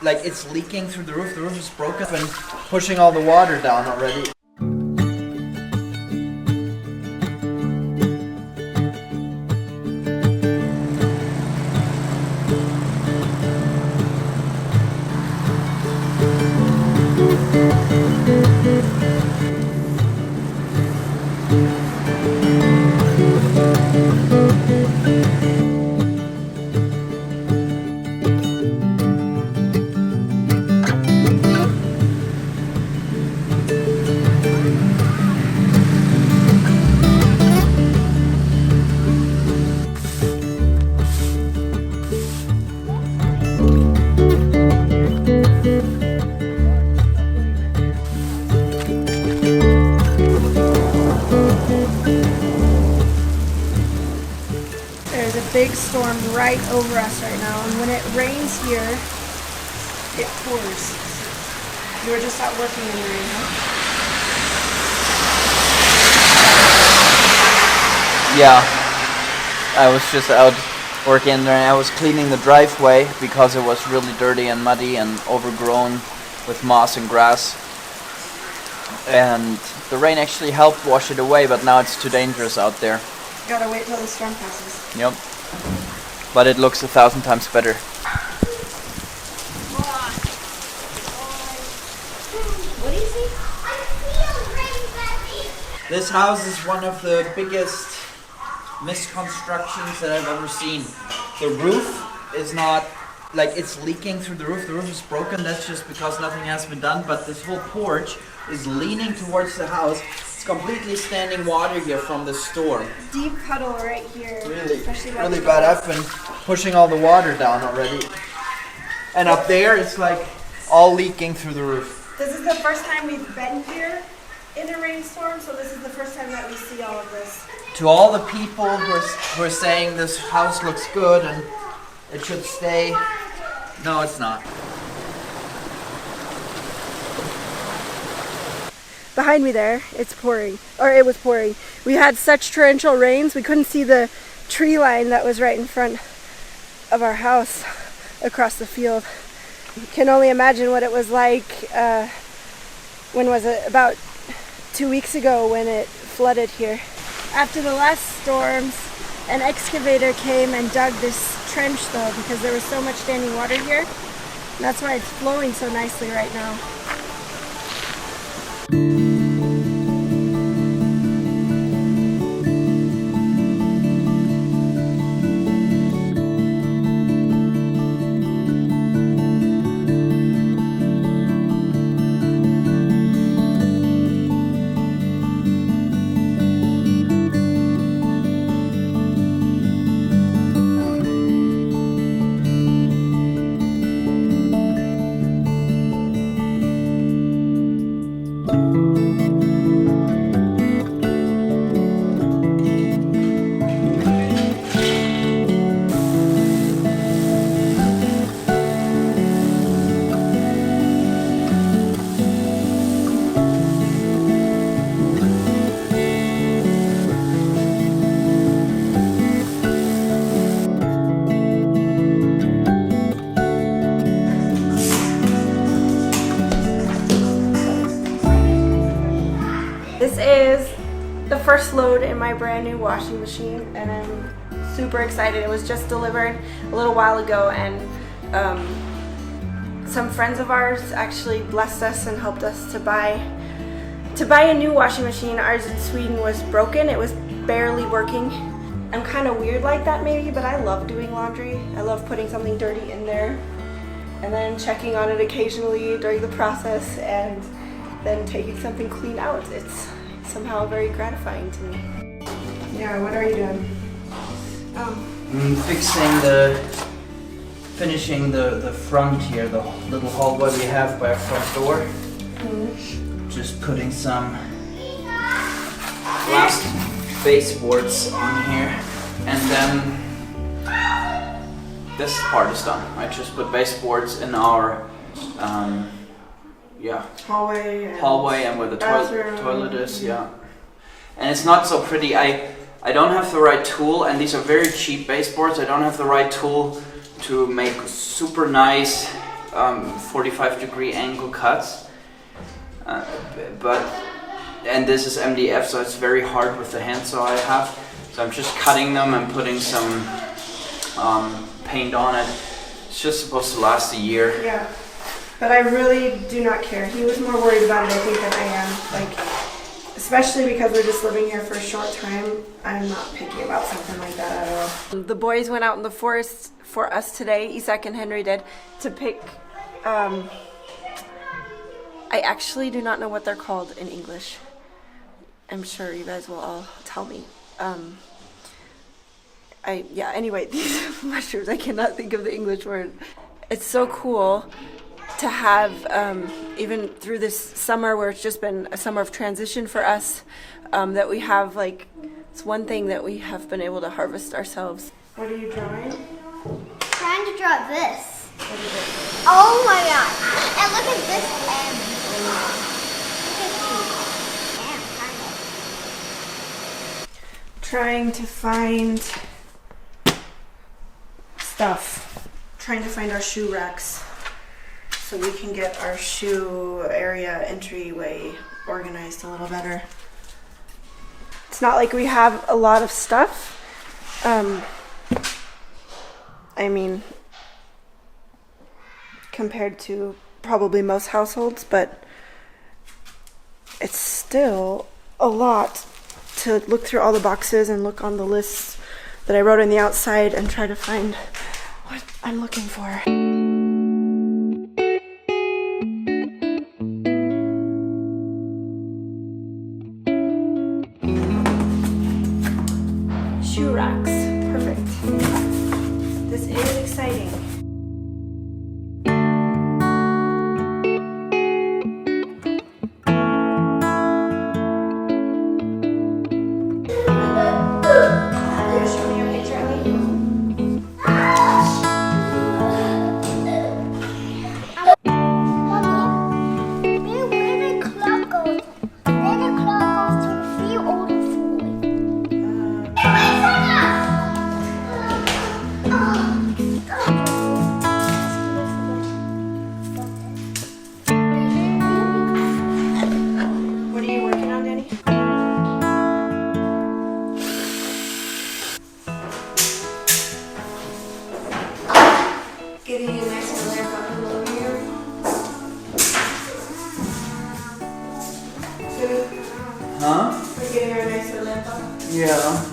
like it's leaking through the roof. The roof is broken and pushing all the water down already. There's a big storm right over us right now, and when it rains here, it pours. You were just out working in the rain, huh? Yeah, I was just out working there and I was cleaning the driveway because it was really dirty and muddy and overgrown with moss and grass. And the rain actually helped wash it away, but now it's too dangerous out there. Gotta wait till the storm passes. Yep. But it looks 1,000 times better. What do you see? This house is one of the biggest misconstructions that I've ever seen. The roof is not, like it's leaking through the roof. The roof is broken. That's just because nothing has been done. But this whole porch is leaning towards the house. It's completely standing water here from the storm. Deep puddle right here. Really bad. I've been pushing all the water down already. And up there, it's like all leaking through the roof. This is the first time we've been here in a rainstorm, so this is the first time that we see all of this. To all the people who are saying this house looks good and it should stay, no, it's not. Behind me there, it's pouring, or it was pouring. We had such torrential rains, we couldn't see the tree line that was right in front of our house across the field. You can only imagine what it was like, when was it? About 2 weeks ago when it flooded here. After the last storms, an excavator came and dug this trench though, because there was so much standing water here. And that's why it's flowing so nicely right now. This is the first load in my brand new washing machine, and I'm super excited. It was just delivered a little while ago, and some friends of ours actually blessed us and helped us to buy a new washing machine. Ours in Sweden was broken. It was barely working. I'm kind of weird like that maybe, but I love doing laundry. I love putting something dirty in there and then checking on it occasionally during the process and then taking something clean out. It's somehow very gratifying to me. Yeah, what are you doing? Finishing the front here, the little hallway we have by our front door. Just putting some last baseboards on here, and then this part is done. I just put baseboards in our hallway and where the toilet is, yeah. And it's not so pretty. I don't have the right tool, and these are very cheap baseboards. I don't have the right tool to make super nice 45-degree angle cuts, and this is MDF, so it's very hard with the handsaw I have. So I'm just cutting them and putting some paint on it. It's just supposed to last a year. Yeah, but I really do not care. He was more worried about it, I think, than I am. Like, especially because we're just living here for a short time, I'm not picky about something like that at all. The boys went out in the forest for us today, Isak and Henry did, to pick, I actually do not know what they're called in English. I'm sure you guys will all tell me. Anyway, these mushrooms, I cannot think of the English word. It's so cool to have, even through this summer where it's just been a summer of transition for us, that we have, like, it's one thing that we have been able to harvest ourselves. What are you drawing? Trying to draw this. Oh my god. And look at this M. Trying to find stuff. Trying to find our shoe racks so we can get our shoe area entryway organized a little better. It's not like we have a lot of stuff. I mean, compared to probably most households, but it's still a lot to look through all the boxes and look on the lists that I wrote on the outside and try to find what I'm looking for. Shoe racks, perfect. This is exciting. Getting a nice lamp up below here. Huh? We're getting our nice lamp up. Yeah.